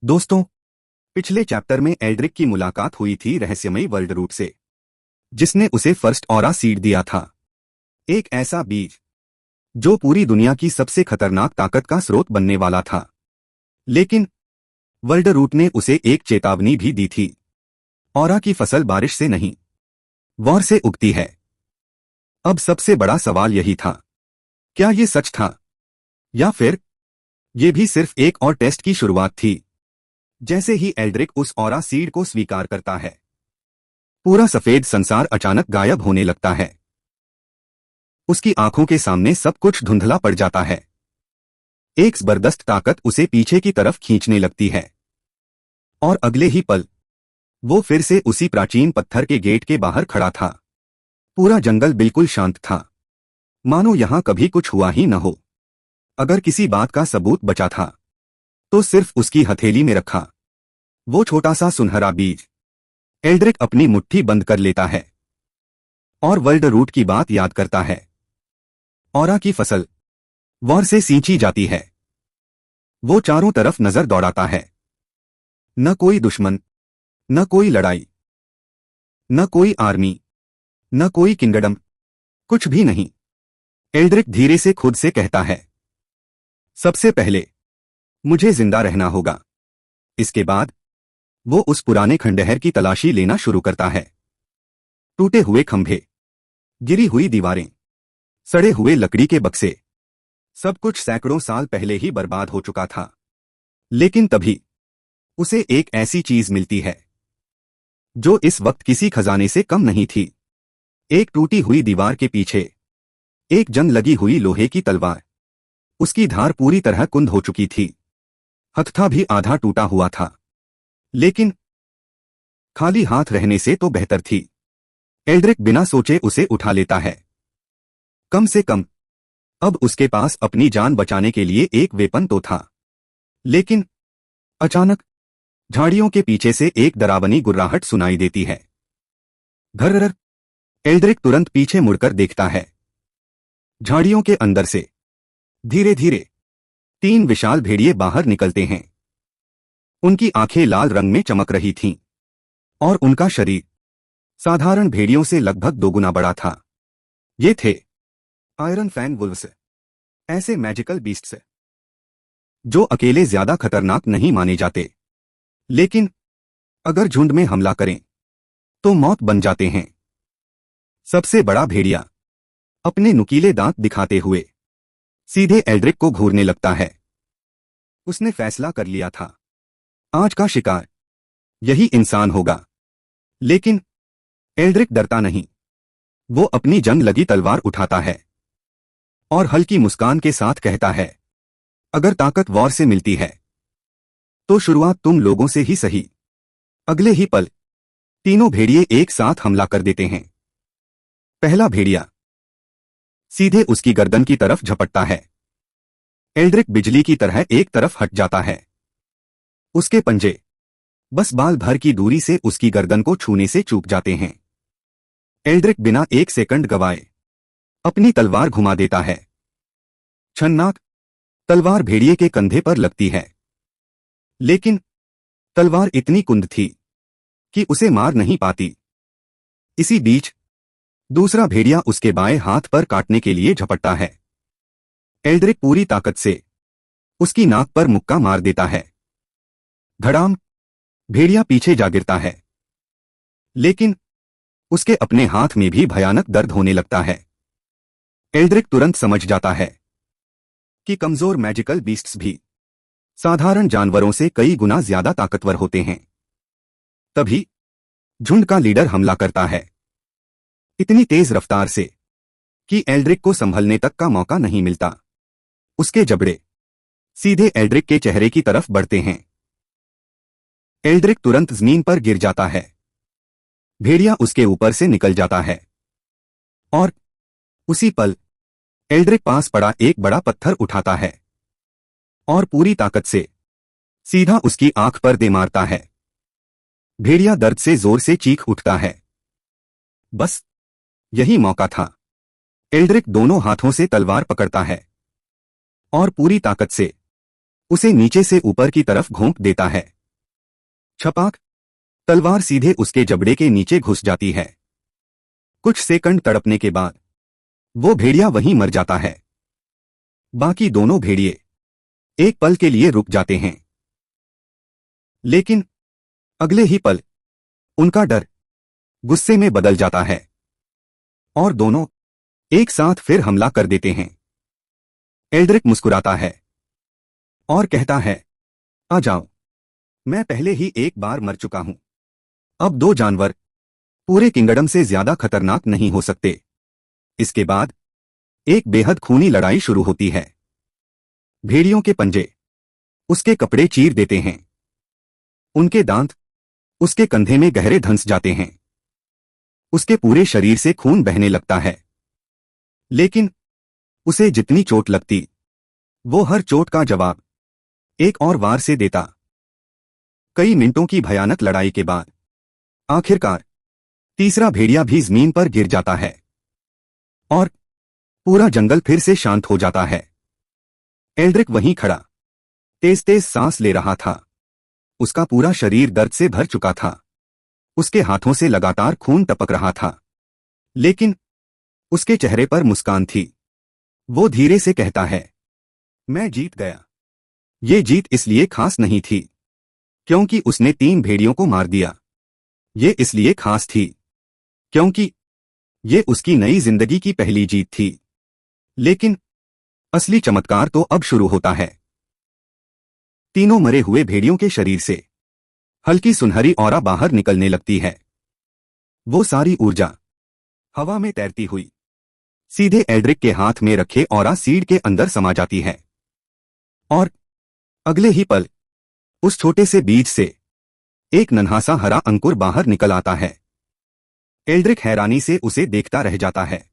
दोस्तों, पिछले चैप्टर में एल्ड्रिक की मुलाकात हुई थी रहस्यमयी वर्ल्ड रूट से, जिसने उसे फर्स्ट ऑरा सीड दिया था। एक ऐसा बीज जो पूरी दुनिया की सबसे खतरनाक ताकत का स्रोत बनने वाला था। लेकिन वर्ल्ड रूट ने उसे एक चेतावनी भी दी थी। ऑरा की फसल बारिश से नहीं, वॉर से उगती है। अब सबसे बड़ा सवाल यही था, क्या ये सच था या फिर ये भी सिर्फ एक और टेस्ट की शुरुआत थी। जैसे ही एल्ड्रिक उस ऑरा सीड को स्वीकार करता है, पूरा सफेद संसार अचानक गायब होने लगता है। उसकी आंखों के सामने सब कुछ धुंधला पड़ जाता है। एक जबरदस्त ताकत उसे पीछे की तरफ खींचने लगती है और अगले ही पल वो फिर से उसी प्राचीन पत्थर के गेट के बाहर खड़ा था। पूरा जंगल बिल्कुल शांत था, मानो यहां कभी कुछ हुआ ही न हो। अगर किसी बात का सबूत बचा था तो सिर्फ उसकी हथेली में रखा वो छोटा सा सुनहरा बीज। एल्ड्रिक अपनी मुट्ठी बंद कर लेता है और वर्ल्ड रूट की बात याद करता है। ऑरा की फसल वॉर से सींची जाती है। वो चारों तरफ नजर दौड़ाता है। न कोई दुश्मन, न कोई लड़ाई, न कोई आर्मी, न कोई किंगडम, कुछ भी नहीं। एल्ड्रिक धीरे से खुद से कहता है, सबसे पहले मुझे जिंदा रहना होगा। इसके बाद वो उस पुराने खंडहर की तलाशी लेना शुरू करता है। टूटे हुए खंभे, गिरी हुई दीवारें, सड़े हुए लकड़ी के बक्से, सब कुछ सैकड़ों साल पहले ही बर्बाद हो चुका था। लेकिन तभी उसे एक ऐसी चीज मिलती है जो इस वक्त किसी खजाने से कम नहीं थी। एक टूटी हुई दीवार के पीछे एक जंग लगी हुई लोहे की तलवार। उसकी धार पूरी तरह कुंद हो चुकी थी, हथथा भी आधा टूटा हुआ था, लेकिन खाली हाथ रहने से तो बेहतर थी। एल्ड्रिक बिना सोचे उसे उठा लेता है। कम से कम अब उसके पास अपनी जान बचाने के लिए एक वेपन तो था। लेकिन अचानक झाड़ियों के पीछे से एक डरावनी गुर्राहट सुनाई देती है। घर्रर। एल्ड्रिक तुरंत पीछे मुड़कर देखता है। झाड़ियों के अंदर से धीरे धीरे 3 विशाल भेड़िए बाहर निकलते हैं। उनकी आंखें लाल रंग में चमक रही थीं और उनका शरीर साधारण भेड़ियों से लगभग 2 गुना बड़ा था। ये थे आयरन फैंग वुल्व्स, ऐसे मैजिकल बीस्ट्स जो अकेले ज्यादा खतरनाक नहीं माने जाते, लेकिन अगर झुंड में हमला करें तो मौत बन जाते हैं। सबसे बड़ा भेड़िया अपने नुकीले दांत दिखाते हुए सीधे एल्ड्रिक को घूरने लगता है। उसने फैसला कर लिया था, आज का शिकार यही इंसान होगा। लेकिन एल्ड्रिक डरता नहीं। वो अपनी जंग लगी तलवार उठाता है और हल्की मुस्कान के साथ कहता है, अगर ताकत वॉर से मिलती है तो शुरुआत तुम लोगों से ही सही। अगले ही पल तीनों भेड़िए एक साथ हमला कर देते हैं। पहला भेड़िया सीधे उसकी गर्दन की तरफ झपटता है। एल्ड्रिक बिजली की तरह एक तरफ हट जाता है। उसके पंजे बस बाल भर की दूरी से उसकी गर्दन को छूने से चूक जाते हैं। एल्ड्रिक बिना एक सेकंड गवाए अपनी तलवार घुमा देता है। छन्नाक तलवार भेड़िए के कंधे पर लगती है, लेकिन तलवार इतनी कुंद थी कि उसे मार नहीं पाती। इसी बीच दूसरा भेड़िया उसके बाएं हाथ पर काटने के लिए झपटता है। एल्ड्रिक पूरी ताकत से उसकी नाक पर मुक्का मार देता है। धड़ाम। भेड़िया पीछे जा गिरता है, लेकिन उसके अपने हाथ में भी भयानक दर्द होने लगता है। एल्ड्रिक तुरंत समझ जाता है कि कमजोर मैजिकल बीस्ट्स भी साधारण जानवरों से कई गुना ज्यादा ताकतवर होते हैं। तभी झुंड का लीडर हमला करता है, इतनी तेज रफ्तार से कि एल्ड्रिक को संभलने तक का मौका नहीं मिलता। उसके जबड़े सीधे एल्ड्रिक के चेहरे की तरफ बढ़ते हैं। एल्ड्रिक तुरंत जमीन पर गिर जाता है। भेड़िया उसके ऊपर से निकल जाता है और उसी पल एल्ड्रिक पास पड़ा एक बड़ा पत्थर उठाता है और पूरी ताकत से सीधा उसकी आंख पर दे मारता है। भेड़िया दर्द से जोर से चीख उठता है। बस यही मौका था। एल्ड्रिक दोनों हाथों से तलवार पकड़ता है और पूरी ताकत से उसे नीचे से ऊपर की तरफ घोंप देता है। छपाक, तलवार सीधे उसके जबड़े के नीचे घुस जाती है। कुछ सेकंड तड़पने के बाद वो भेड़िया वहीं मर जाता है। बाकी दोनों भेड़िए एक पल के लिए रुक जाते हैं, लेकिन अगले ही पल उनका डर गुस्से में बदल जाता है और दोनों एक साथ फिर हमला कर देते हैं। एल्ड्रिक मुस्कुराता है और कहता है, आ जाओ, मैं पहले ही एक बार मर चुका हूं। अब दो जानवर पूरे किंगडम से ज्यादा खतरनाक नहीं हो सकते। इसके बाद एक बेहद खूनी लड़ाई शुरू होती है। भेड़ियों के पंजे उसके कपड़े चीर देते हैं। उनके दांत उसके कंधे में गहरे धंस जाते हैं। उसके पूरे शरीर से खून बहने लगता है, लेकिन उसे जितनी चोट लगती वो हर चोट का जवाब एक और वार से देता। कई मिनटों की भयानक लड़ाई के बाद आखिरकार तीसरा भेड़िया भी जमीन पर गिर जाता है और पूरा जंगल फिर से शांत हो जाता है। एल्ड्रिक वहीं खड़ा तेज तेज सांस ले रहा था। उसका पूरा शरीर दर्द से भर चुका था। उसके हाथों से लगातार खून टपक रहा था, लेकिन उसके चेहरे पर मुस्कान थी। वो धीरे से कहता है, मैं जीत गया। ये जीत इसलिए खास नहीं थी क्योंकि उसने 3 भेड़ियों को मार दिया। ये इसलिए खास थी क्योंकि ये उसकी नई जिंदगी की पहली जीत थी। लेकिन असली चमत्कार तो अब शुरू होता है। तीनों मरे हुए भेड़ियों के शरीर से हल्की सुनहरी ऑरा बाहर निकलने लगती है। वो सारी ऊर्जा हवा में तैरती हुई सीधे एल्ड्रिक के हाथ में रखे ऑरा सीड के अंदर समा जाती है और अगले ही पल उस छोटे से बीज से एक नन्हा सा हरा अंकुर बाहर निकल आता है। एल्ड्रिक हैरानी से उसे देखता रह जाता है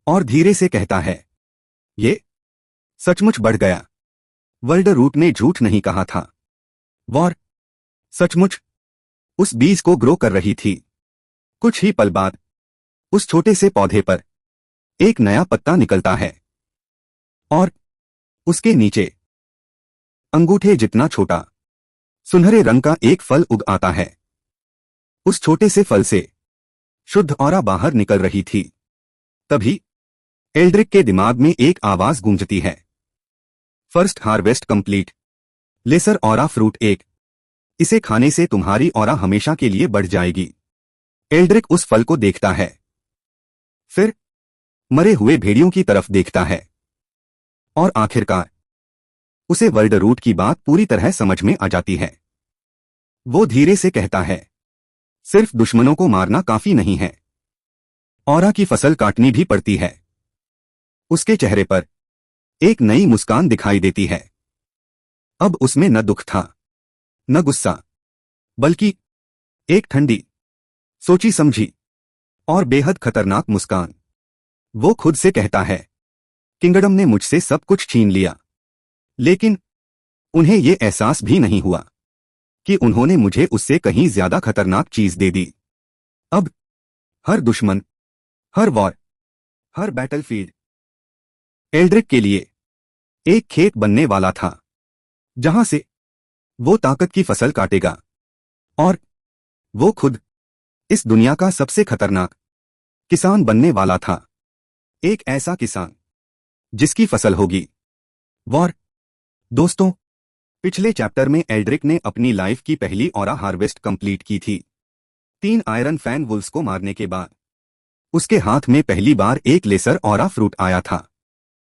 और धीरे से कहता है, ये सचमुच बढ़ गया। वर्ल्ड रूट ने झूठ नहीं कहा था। वॉर सचमुच उस बीज को ग्रो कर रही थी। कुछ ही पल बाद उस छोटे से पौधे पर एक नया पत्ता निकलता है और उसके नीचे अंगूठे जितना छोटा सुनहरे रंग का एक फल उग आता है। उस छोटे से फल से शुद्ध ऑरा बाहर निकल रही थी। तभी एल्ड्रिक के दिमाग में एक आवाज गूंजती है, first harvest complete, lesser aura fruit 1। इसे खाने से तुम्हारी ऑरा हमेशा के लिए बढ़ जाएगी। एल्ड्रिक उस फल को देखता है, फिर मरे हुए भेड़ियों की तरफ देखता है और आखिरकार उसे वर्ल्ड रूट की बात पूरी तरह समझ में आ जाती है। वो धीरे से कहता है, सिर्फ दुश्मनों को मारना काफी नहीं है, ऑरा की फसल काटनी भी पड़ती है। उसके चेहरे पर एक नई मुस्कान दिखाई देती है। अब उसमें न दुख था, न गुस्सा, बल्कि एक ठंडी, सोची समझी और बेहद खतरनाक मुस्कान। वो खुद से कहता है, किंगडम ने मुझसे सब कुछ छीन लिया, लेकिन उन्हें यह एहसास भी नहीं हुआ कि उन्होंने मुझे उससे कहीं ज्यादा खतरनाक चीज दे दी। अब हर दुश्मन, हर वॉर, हर बैटलफील्ड एल्ड्रिक के लिए एक खेत बनने वाला था, जहां से वो ताकत की फसल काटेगा और वो खुद इस दुनिया का सबसे खतरनाक किसान बनने वाला था। एक ऐसा किसान जिसकी फसल होगी वॉर। दोस्तों, पिछले चैप्टर में एल्ड्रिक ने अपनी लाइफ की पहली ऑरा हार्वेस्ट कंप्लीट की थी। 3 आयरन फैन वुल्स को मारने के बाद उसके हाथ में पहली बार एक लेसर ऑरा फ्रूट आया था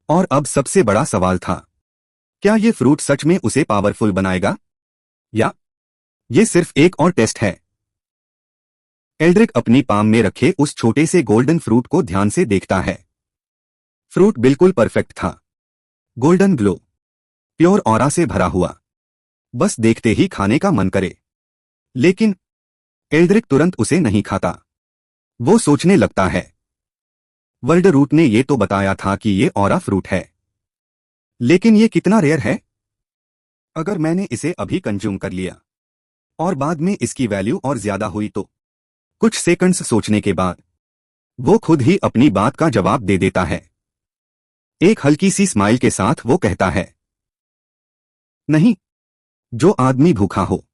और अब सबसे बड़ा सवाल था, क्या ये फ्रूट सच में उसे पावरफुल बनाएगा या ये सिर्फ एक और टेस्ट है। एल्ड्रिक अपनी पाम में रखे उस छोटे से गोल्डन फ्रूट को ध्यान से देखता है। फ्रूट बिल्कुल परफेक्ट था, गोल्डन ग्लो, प्योर ऑरा से भरा हुआ, बस देखते ही खाने का मन करे। लेकिन एल्ड्रिक तुरंत उसे नहीं खाता। वो सोचने लगता है, वर्ल्ड रूट ने ये तो बताया था कि ये ऑरा फ्रूट है, लेकिन ये कितना रेयर है। अगर मैंने इसे अभी कंज्यूम कर लिया और बाद में इसकी वैल्यू और ज्यादा हुई तो। कुछ सेकंड्स सोचने के बाद वो खुद ही अपनी बात का जवाब दे देता है। एक हल्की सी स्माइल के साथ वो कहता है, नहीं, जो आदमी भूखा हो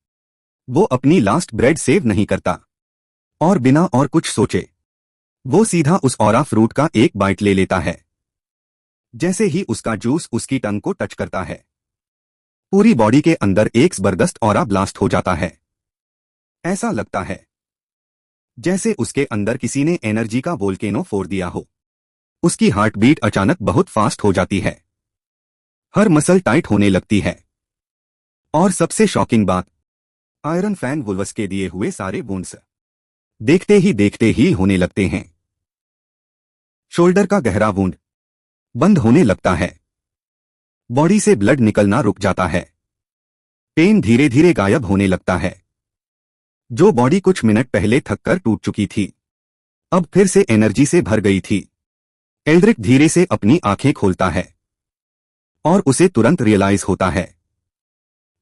वो अपनी लास्ट ब्रेड सेव नहीं करता और बिना और कुछ सोचे वो सीधा उस ऑरा फ्रूट का एक बाइट ले लेता है। जैसे ही उसका जूस उसकी टंग को टच करता है, पूरी बॉडी के अंदर एक जबरदस्त ऑरा ब्लास्ट हो जाता है। ऐसा लगता है जैसे उसके अंदर किसी ने एनर्जी का वोल्केनो फोड़ दिया हो। उसकी हार्ट बीट अचानक बहुत फास्ट हो जाती है, हर मसल टाइट होने लगती है, और सबसे शॉकिंग बात, आयरन फैन वुल्वस के दिए हुए सारे वुंड्स देखते ही होने लगते हैं। शोल्डर का गहरा वुंड बंद होने लगता है, बॉडी से ब्लड निकलना रुक जाता है, पेन धीरे धीरे गायब होने लगता है। जो बॉडी कुछ मिनट पहले थककर टूट चुकी थी अब फिर से एनर्जी से भर गई थी। एल्ड्रिक धीरे से अपनी आंखें खोलता है और उसे तुरंत रियलाइज होता है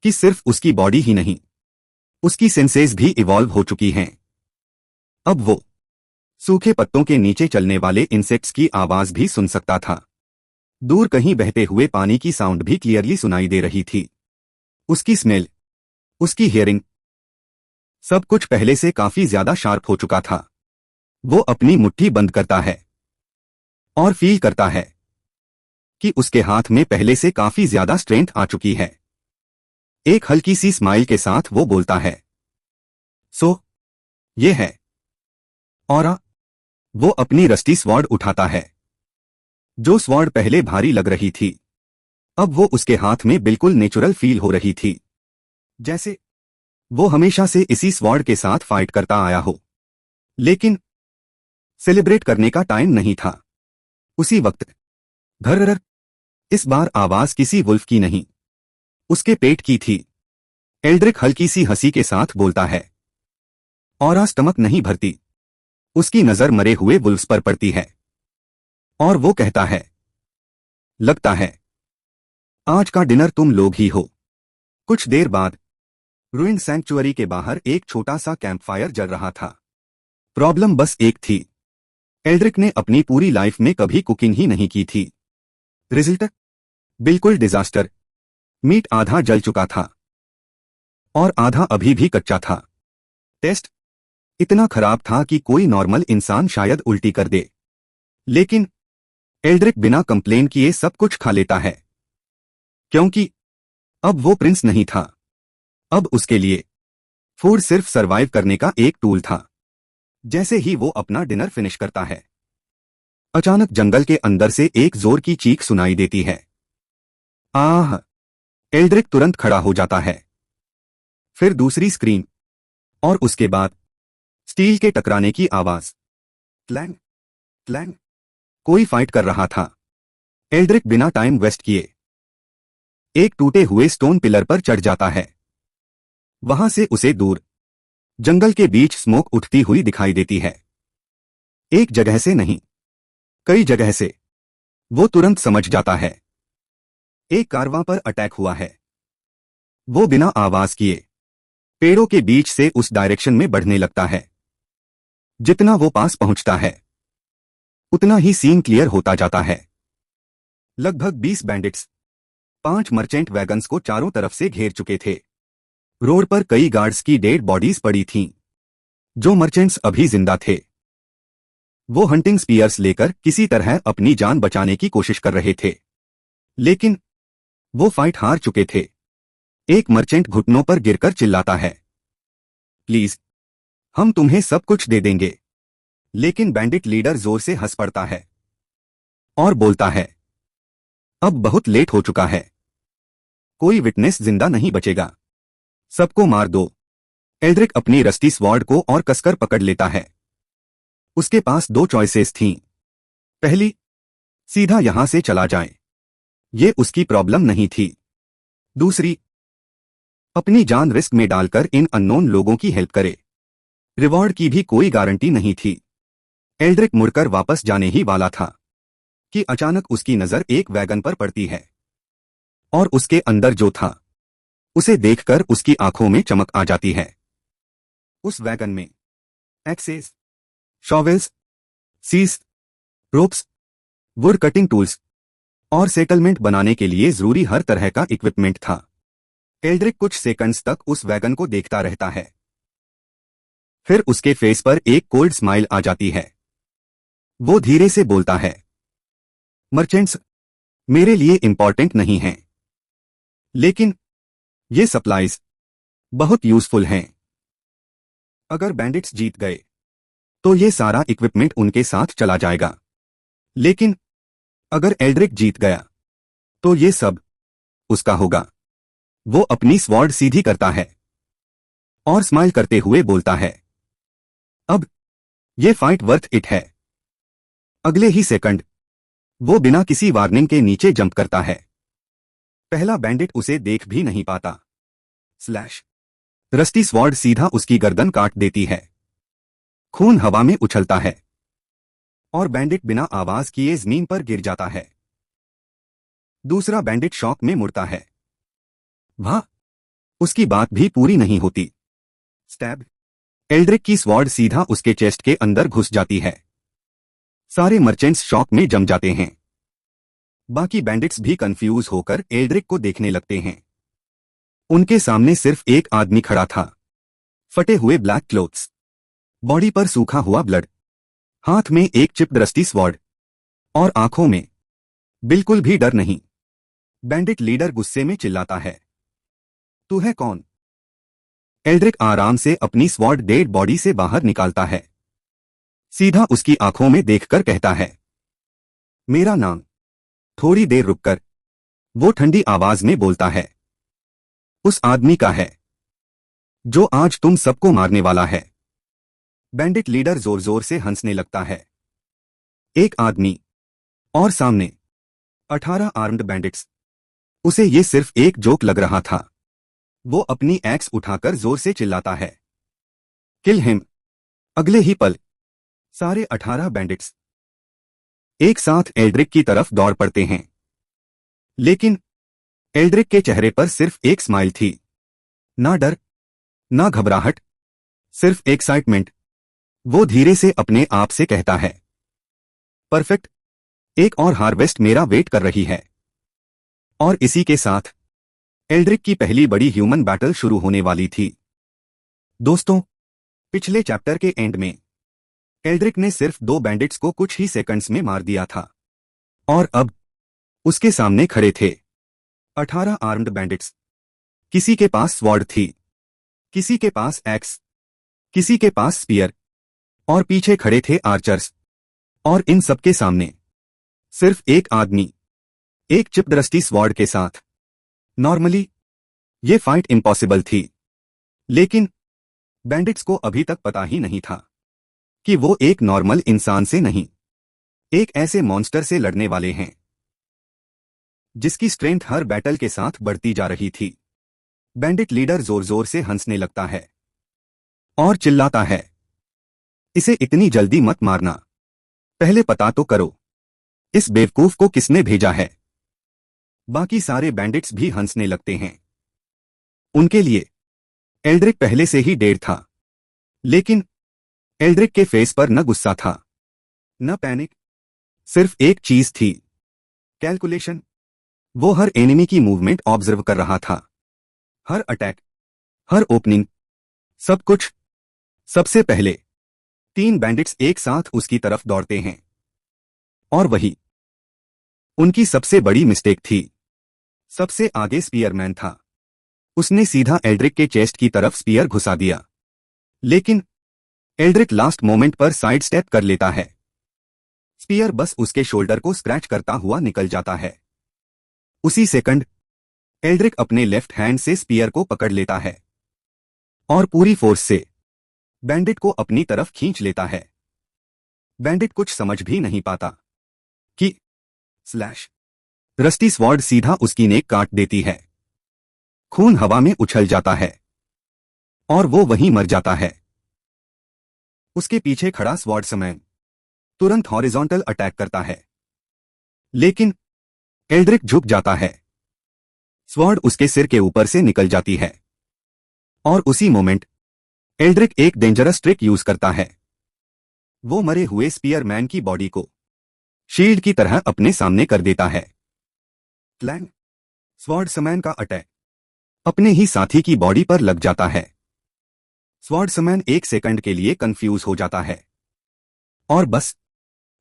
कि सिर्फ उसकी बॉडी ही नहीं, उसकी सेंसेस भी इवॉल्व हो चुकी हैं। अब वो सूखे पत्तों के नीचे चलने वाले इंसेक्ट्स की आवाज भी सुन सकता था। दूर कहीं बहते हुए पानी की साउंड भी क्लियरली सुनाई दे रही थी। उसकी स्मेल, उसकी हियरिंग, सब कुछ पहले से काफी ज्यादा शार्प हो चुका था। वो अपनी मुट्ठी बंद करता है और फील करता है कि उसके हाथ में पहले से काफी ज्यादा स्ट्रेंथ आ चुकी है। एक हल्की सी स्माइल के साथ वो बोलता है, सो ये है ऑरा। वो अपनी रस्टी स्वॉर्ड उठाता है। जो स्वॉर्ड पहले भारी लग रही थी अब वो उसके हाथ में बिल्कुल नेचुरल फील हो रही थी, जैसे वो हमेशा से इसी स्वॉर्ड के साथ फाइट करता आया हो। लेकिन सेलिब्रेट करने का टाइम नहीं था। उसी वक्त घर्र, इस बार आवाज किसी वुल्फ की नहीं, उसके पेट की थी। एल्ड्रिक हल्की सी हंसी के साथ बोलता है, ऑरा स्टमक नहीं भरती। उसकी नजर मरे हुए वुल्फ्स पर पड़ती है और वो कहता है, लगता है आज का डिनर तुम लोग ही हो। कुछ देर बाद रूइंड सैंक्चुअरी के बाहर एक छोटा सा कैंप फायर जल रहा था। प्रॉब्लम बस एक थी, एल्ड्रिक ने अपनी पूरी लाइफ में कभी कुकिंग ही नहीं की थी। रिजल्ट बिल्कुल डिजास्टर। मीट आधा जल चुका था और आधा अभी भी कच्चा था। टेस्ट इतना खराब था कि कोई नॉर्मल इंसान शायद उल्टी कर दे, लेकिन एल्ड्रिक बिना कंप्लेन किए सब कुछ खा लेता है, क्योंकि अब वो प्रिंस नहीं था। अब उसके लिए फूड सिर्फ सरवाइव करने का एक टूल था। जैसे ही वो अपना डिनर फिनिश करता है, अचानक जंगल के अंदर से एक जोर की चीख सुनाई देती है। आह! एल्ड्रिक तुरंत खड़ा हो जाता है। फिर दूसरी स्क्रीन और उसके बाद स्टील के टकराने की आवाज। Clang clang. कोई फाइट कर रहा था। एल्ड्रिक बिना टाइम वेस्ट किए एक टूटे हुए स्टोन पिलर पर चढ़ जाता है। वहां से उसे दूर जंगल के बीच स्मोक उठती हुई दिखाई देती है। एक जगह से नहीं, कई जगह से। वो तुरंत समझ जाता है एक कारवां पर अटैक हुआ है। वो बिना आवाज किए पेड़ों के बीच से उस डायरेक्शन में बढ़ने लगता है। जितना वो पास पहुंचता है उतना ही सीन क्लियर होता जाता है। लगभग 20 बैंडिट्स 5 मर्चेंट वैगन्स को चारों तरफ से घेर चुके थे। रोड पर कई गार्ड्स की डेड बॉडीज पड़ी थीं। जो मर्चेंट्स अभी जिंदा थे वो हंटिंग स्पीयर्स लेकर किसी तरह अपनी जान बचाने की कोशिश कर रहे थे, लेकिन वो फाइट हार चुके थे। एक मर्चेंट घुटनों पर गिरकर चिल्लाता है, प्लीज, हम तुम्हें सब कुछ दे देंगे। लेकिन बैंडिट लीडर जोर से हंस पड़ता है और बोलता है, अब बहुत लेट हो चुका है। कोई विटनेस जिंदा नहीं बचेगा, सबको मार दो। एल्ड्रिक अपनी रस्टी स्वॉर्ड को और कसकर पकड़ लेता है। उसके पास 2 चॉइसेस थीं। पहली, सीधा यहां से चला जाए, ये उसकी प्रॉब्लम नहीं थी। दूसरी, अपनी जान रिस्क में डालकर इन अननोन लोगों की हेल्प करे। रिवॉर्ड की भी कोई गारंटी नहीं थी। एल्ड्रिक मुड़कर वापस जाने ही वाला था कि अचानक उसकी नजर एक वैगन पर पड़ती है और उसके अंदर जो था उसे देखकर उसकी आंखों में चमक आ जाती है। उस वैगन में axes, shovels, saws, ropes, wood cutting tools और सेटलमेंट बनाने के लिए जरूरी हर तरह का इक्विपमेंट था। एल्ड्रिक कुछ सेकंड्स तक उस वैगन को देखता रहता है। फिर उसके फेस पर एक कोल्ड स्माइल आ जाती है। वो धीरे से बोलता है, मर्चेंट्स मेरे लिए इंपॉर्टेंट नहीं हैं, लेकिन ये सप्लाईज बहुत यूजफुल हैं। अगर बैंडिट्स जीत गए तो ये सारा इक्विपमेंट उनके साथ चला जाएगा, लेकिन अगर एल्ड्रिक जीत गया तो ये सब उसका होगा। वो अपनी स्वॉर्ड सीधी करता है और स्माइल करते हुए बोलता है, अब ये फाइट वर्थ इट है। अगले ही सेकंड वो बिना किसी वार्निंग के नीचे जंप करता है। पहला बैंडिट उसे देख भी नहीं पाता। स्लैश। रस्टी स्वॉर्ड सीधा उसकी गर्दन काट देती है। खून हवा में उछलता है और बैंडिट बिना आवाज किए जमीन पर गिर जाता है। दूसरा बैंडिट शॉक में मुड़ता है। वाह, उसकी बात भी पूरी नहीं होती। स्टैब। एल्ड्रिक की स्वॉर्ड सीधा उसके चेस्ट के अंदर घुस जाती है। सारे मर्चेंट्स शॉक में जम जाते हैं। बाकी बैंडिट्स भी कंफ्यूज होकर एल्ड्रिक को देखने लगते हैं। उनके सामने सिर्फ एक आदमी खड़ा था। फटे हुए ब्लैक क्लोथ्स, बॉडी पर सूखा हुआ ब्लड, हाथ में एक चिप्ड रस्टी स्वॉर्ड और आंखों में बिल्कुल भी डर नहीं। बैंडिट लीडर गुस्से में चिल्लाता है, तू है कौन? एल्ड्रिक आराम से अपनी स्वॉर्ड डेड बॉडी से बाहर निकालता है। सीधा उसकी आंखों में देखकर कहता है, मेरा नाम। थोड़ी देर रुककर वो ठंडी आवाज में बोलता है, उस आदमी का है जो आज तुम सबको मारने वाला है। बैंडिट लीडर जोर जोर से हंसने लगता है। एक आदमी और सामने 18 आर्म्ड बैंडिट्स। उसे ये सिर्फ एक जोक लग रहा था। वो अपनी एक्स उठाकर जोर से चिल्लाता है, किल हिम। अगले ही पल सारे 18 बैंडिट्स एक साथ एल्ड्रिक की तरफ दौड़ पड़ते हैं। लेकिन एल्ड्रिक के चेहरे पर सिर्फ एक स्माइल थी। ना डर, ना घबराहट, सिर्फ एक्साइटमेंट। वो धीरे से अपने आप से कहता है, परफेक्ट, एक और हार्वेस्ट मेरा वेट कर रही है। और इसी के साथ एल्ड्रिक की पहली बड़ी ह्यूमन बैटल शुरू होने वाली थी। दोस्तों, पिछले चैप्टर के एंड में एल्ड्रिक ने सिर्फ 2 बैंडिट्स को कुछ ही सेकंड्स में मार दिया था और अब उसके सामने खड़े थे 18 आर्म्ड बैंडिट्स। किसी के पास स्वॉर्ड थी, किसी के पास एक्स, किसी के पास स्पीयर और पीछे खड़े थे आर्चर्स। और इन सबके सामने सिर्फ एक आदमी, एक चिप्ड रस्टी स्वॉर्ड के साथ। नॉर्मली ये फाइट इम्पॉसिबल थी, लेकिन बैंडिट्स को अभी तक पता ही नहीं था कि वो एक नॉर्मल इंसान से नहीं, एक ऐसे मॉन्स्टर से लड़ने वाले हैं जिसकी स्ट्रेंथ हर बैटल के साथ बढ़ती जा रही थी। बैंडिट लीडर जोर जोर से हंसने लगता है और चिल्लाता है, इसे इतनी जल्दी मत मारना, पहले पता तो करो इस बेवकूफ को किसने भेजा है। बाकी सारे बैंडिट्स भी हंसने लगते हैं। उनके लिए एल्ड्रिक पहले से ही डेड था, लेकिन एल्ड्रिक के फेस पर न गुस्सा था, न पैनिक, सिर्फ एक चीज थी, कैलकुलेशन। वो हर एनिमी की मूवमेंट ऑब्जर्व कर रहा था, हर अटैक, हर ओपनिंग, सब कुछ। सबसे पहले 3 बैंडिट्स एक साथ उसकी तरफ दौड़ते हैं और वही उनकी सबसे बड़ी मिस्टेक थी। सबसे आगे स्पीयरमैन था। उसने सीधा एल्ड्रिक के चेस्ट की तरफ स्पीयर घुसा दिया, लेकिन एल्ड्रिक लास्ट मोमेंट पर साइड स्टेप कर लेता है। स्पीयर बस उसके शोल्डर को स्क्रैच करता हुआ निकल जाता है। उसी सेकंड एल्ड्रिक अपने लेफ्ट हैंड से स्पीयर को पकड़ लेता है और पूरी फोर्स से बैंडिट को अपनी तरफ खींच लेता है। बैंडिट कुछ समझ भी नहीं पाता कि स्लैश। रस्टी स्वॉर्ड सीधा उसकी नेक काट देती है। खून हवा में उछल जाता है और वो वहीं मर जाता है। उसके पीछे खड़ा स्वॉर्ड्समैन तुरंत हॉरिजॉन्टल अटैक करता है, लेकिन एल्ड्रिक झुक जाता है। स्वॉर्ड उसके सिर के ऊपर से निकल जाती है और उसी मोमेंट एल्ड्रिक एक डेंजरस ट्रिक यूज करता है। वो मरे हुए स्पीयरमैन की बॉडी को शील्ड की तरह अपने सामने कर देता है। प्लान। स्वॉर्ड्समैन का अटैक अपने ही साथी की बॉडी पर लग जाता है। स्वॉर्ड्समैन 1 सेकंड के लिए कंफ्यूज हो जाता है और बस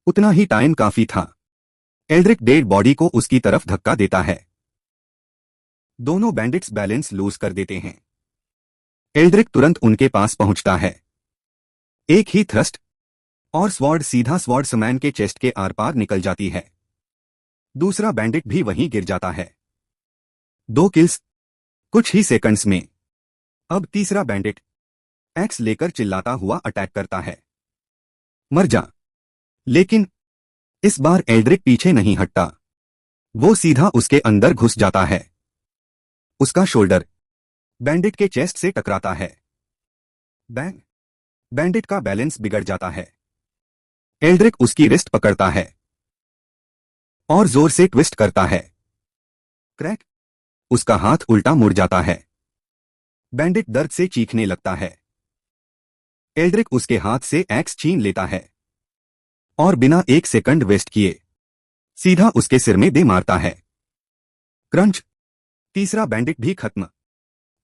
उतना ही टाइम काफी था। एल्ड्रिक डेड बॉडी को उसकी तरफ धक्का देता है। दोनों बैंडिट्स बैलेंस लूज कर देते हैं। एल्ड्रिक तुरंत उनके पास पहुंचता है। एक ही थ्रस्ट और स्वॉर्ड सीधा स्वॉर्ड्समैन के चेस्ट के आर पार निकल जाती है। दूसरा बैंडिट भी वहीं गिर जाता है। 2 किल्स कुछ ही सेकंड्स में। अब तीसरा बैंडिट एक्स लेकर चिल्लाता हुआ अटैक करता है। मर जा। लेकिन इस बार एल्ड्रिक पीछे नहीं हटता। वो सीधा उसके अंदर घुस जाता है। उसका शोल्डर बैंडिट के चेस्ट से टकराता है। बैंग। बैंडिट का बैलेंस बिगड़ जाता है। एल्ड्रिक उसकी रिस्ट पकड़ता है और जोर से ट्विस्ट करता है। क्रैक। उसका हाथ उल्टा मुड़ जाता है। बैंडिट दर्द से चीखने लगता है। एल्ड्रिक उसके हाथ से एक्स छीन लेता है और बिना 1 सेकंड वेस्ट किए सीधा उसके सिर में दे मारता है। क्रंच। तीसरा बैंडिट भी खत्म।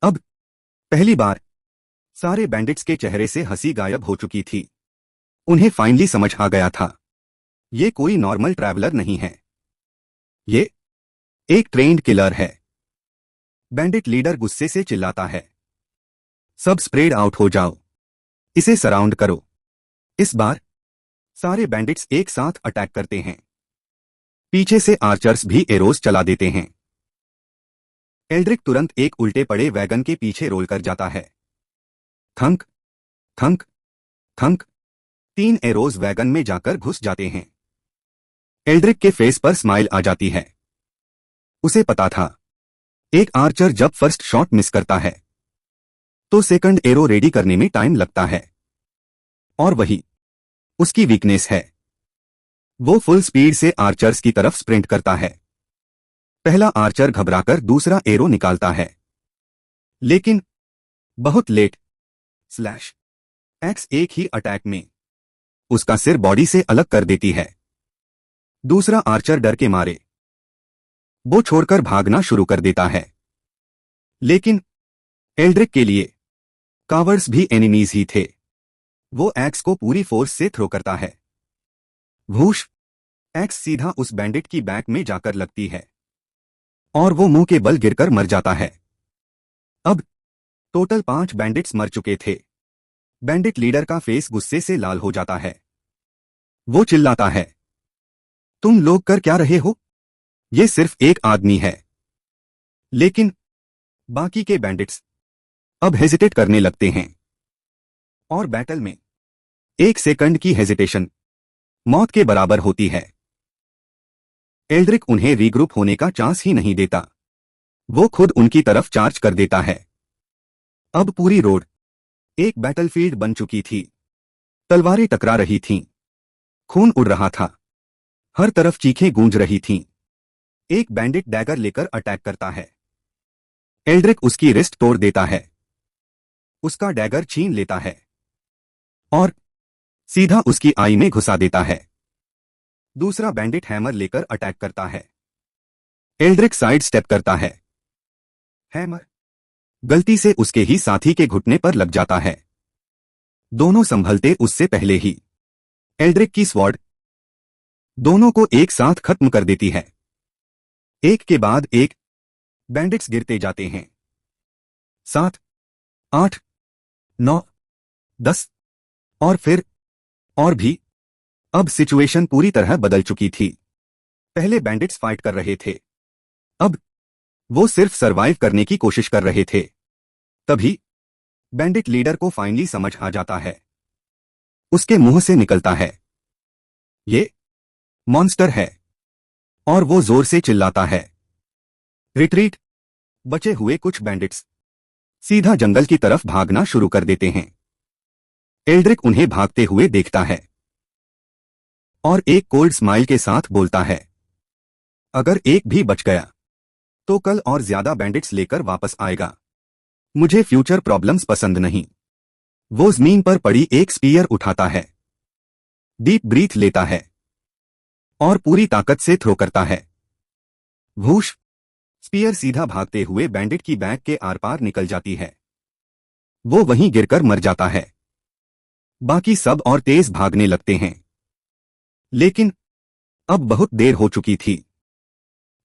अब पहली बार सारे बैंडिट्स के चेहरे से हंसी गायब हो चुकी थी। उन्हें फाइनली समझ आ गया था, ये कोई नॉर्मल ट्रैवलर नहीं है, ये एक ट्रेन्ड किलर है। बैंडिट लीडर गुस्से से चिल्लाता है, सब स्प्रेड आउट हो जाओ, इसे सराउंड करो। इस बार सारे बैंडिट्स एक साथ अटैक करते हैं। पीछे से आर्चर्स भी एरोज चला देते हैं। एल्ड्रिक तुरंत एक उल्टे पड़े वैगन के पीछे रोल कर जाता है। थंक थंक थंक। 3 एरोज वैगन में जाकर घुस जाते हैं। एल्ड्रिक के फेस पर स्माइल आ जाती है। उसे पता था, एक आर्चर जब फर्स्ट शॉट मिस करता है तो सेकंड एरो रेडी करने में टाइम लगता है, और वही उसकी वीकनेस है। वो फुल स्पीड से आर्चर्स की तरफ स्प्रिंट करता है। पहला आर्चर घबराकर दूसरा एरो निकालता है, लेकिन बहुत लेट। स्लैश। एक्स एक ही अटैक में उसका सिर बॉडी से अलग कर देती है। दूसरा आर्चर डर के मारे वो छोड़कर भागना शुरू कर देता है। लेकिन एल्ड्रिक के लिए कावर्ड्स भी एनिमीज ही थे। वो एक्स को पूरी फोर्स से थ्रो करता है। भूश। एक्स सीधा उस बैंडिट की बैक में जाकर लगती है और वो मुंह के बल गिरकर मर जाता है। अब टोटल 5 बैंडिट्स मर चुके थे। बैंडिट लीडर का फेस गुस्से से लाल हो जाता है। वो चिल्लाता है, तुम लोग कर क्या रहे हो? ये सिर्फ एक आदमी है। लेकिन बाकी के बैंडिट्स अब हेजिटेट करने लगते हैं, और बैटल में 1 सेकंड की हेजिटेशन मौत के बराबर होती है। एल्ड्रिक उन्हें रीग्रुप होने का चांस ही नहीं देता। वो खुद उनकी तरफ चार्ज कर देता है। अब पूरी रोड एक बैटलफील्ड बन चुकी थी। तलवारें टकरा रही थीं, खून उड़ रहा था, हर तरफ चीखें गूंज रही थीं। एक बैंडिट डैगर लेकर अटैक करता है। एल्ड्रिक उसकी रिस्ट तोड़ देता है, उसका डैगर छीन लेता है और सीधा उसकी आई में घुसा देता है। दूसरा बैंडिट हैमर लेकर अटैक करता है। एल्ड्रिक साइड स्टेप करता है। हैमर गलती से उसके ही साथी के घुटने पर लग जाता है। दोनों संभलते उससे पहले ही एल्ड्रिक की स्वॉर्ड दोनों को एक साथ खत्म कर देती है। एक के बाद एक बैंडिट्स गिरते जाते हैं। 7, 8, 9, 10 और फिर और भी। अब सिचुएशन पूरी तरह बदल चुकी थी। पहले बैंडिट्स फाइट कर रहे थे, अब वो सिर्फ सरवाइव करने की कोशिश कर रहे थे। तभी बैंडिट लीडर को फाइनली समझ आ जाता है। उसके मुंह से निकलता है, ये मॉन्स्टर है, और वो जोर से चिल्लाता है, रिट्रीट। बचे हुए कुछ बैंडिट्स सीधा जंगल की तरफ भागना शुरू कर देते हैं। एल्ड्रिक उन्हें भागते हुए देखता है और एक कोल्ड स्माइल के साथ बोलता है, अगर एक भी बच गया तो कल और ज्यादा बैंडिट्स लेकर वापस आएगा। मुझे फ्यूचर प्रॉब्लम्स पसंद नहीं। वो जमीन पर पड़ी एक स्पीयर उठाता है, डीप ब्रीथ लेता है और पूरी ताकत से थ्रो करता है। भूश। स्पीयर सीधा भागते हुए बैंडिट की बैक के आर पार निकल जाती है। वो वहीं गिरकर मर जाता है। बाकी सब और तेज भागने लगते हैं, लेकिन अब बहुत देर हो चुकी थी।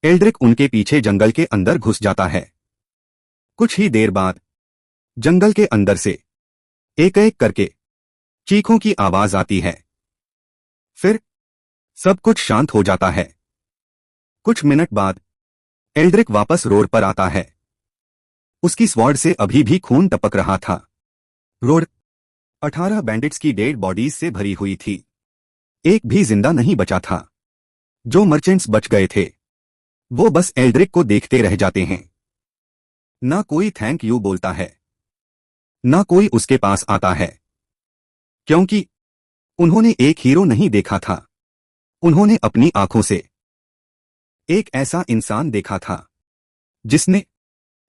एल्ड्रिक उनके पीछे जंगल के अंदर घुस जाता है। कुछ ही देर बाद जंगल के अंदर से एक एक करके चीखों की आवाज आती है। फिर सब कुछ शांत हो जाता है। कुछ मिनट बाद एल्ड्रिक वापस रोड पर आता है। उसकी स्वॉर्ड से अभी भी खून टपक रहा था। रोड 18 बैंडिट्स की डेड बॉडीज से भरी हुई थी। एक भी जिंदा नहीं बचा था। जो मर्चेंट्स बच गए थे वो बस एल्ड्रिक को देखते रह जाते हैं। ना कोई थैंक यू बोलता है, ना कोई उसके पास आता है, क्योंकि उन्होंने एक हीरो नहीं देखा था। उन्होंने अपनी आंखों से एक ऐसा इंसान देखा था जिसने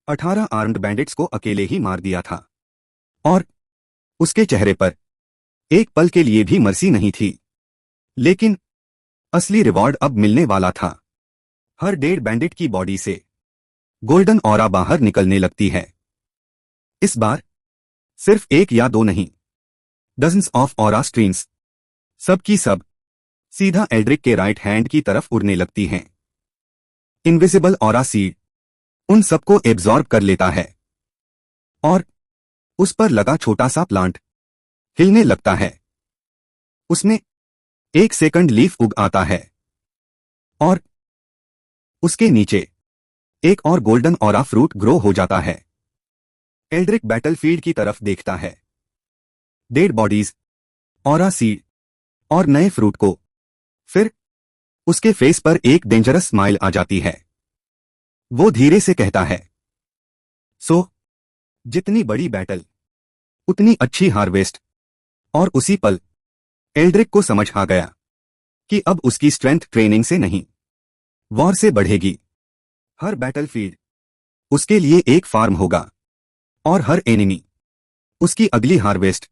18 आर्म्ड बैंडिट्स को अकेले ही मार दिया था, और उसके चेहरे पर एक पल के लिए भी मर्सी नहीं थी। लेकिन असली रिवॉर्ड अब मिलने वाला था। हर डेड बैंडिट की बॉडी से गोल्डन ऑरा बाहर निकलने लगती है। इस बार सिर्फ एक या दो नहीं, डजन्स ऑफ ऑरा स्ट्रीम्स, सब की सब सीधा एल्ड्रिक के राइट हैंड की तरफ उड़ने लगती हैं। इनविजिबल ऑरा सीड उन सबको एब्जॉर्ब कर लेता है और उस पर लगा छोटा सा प्लांट हिलने लगता है। उसमें एक सेकंड लीफ उग आता है और उसके नीचे एक और गोल्डन ऑरा फ्रूट ग्रो हो जाता है। एल्ड्रिक बैटलफील्ड की तरफ देखता है। डेड बॉडीज, ऑरा सीड और नए फ्रूट को। फिर उसके फेस पर एक डेंजरस स्माइल आ जाती है। वो धीरे से कहता है, सो जितनी बड़ी बैटल उतनी अच्छी हार्वेस्ट। और उसी पल एल्ड्रिक को समझ आ गया कि अब उसकी स्ट्रेंथ ट्रेनिंग से नहीं, वॉर से बढ़ेगी। हर बैटलफील्ड उसके लिए एक फार्म होगा और हर एनिमी उसकी अगली हार्वेस्ट।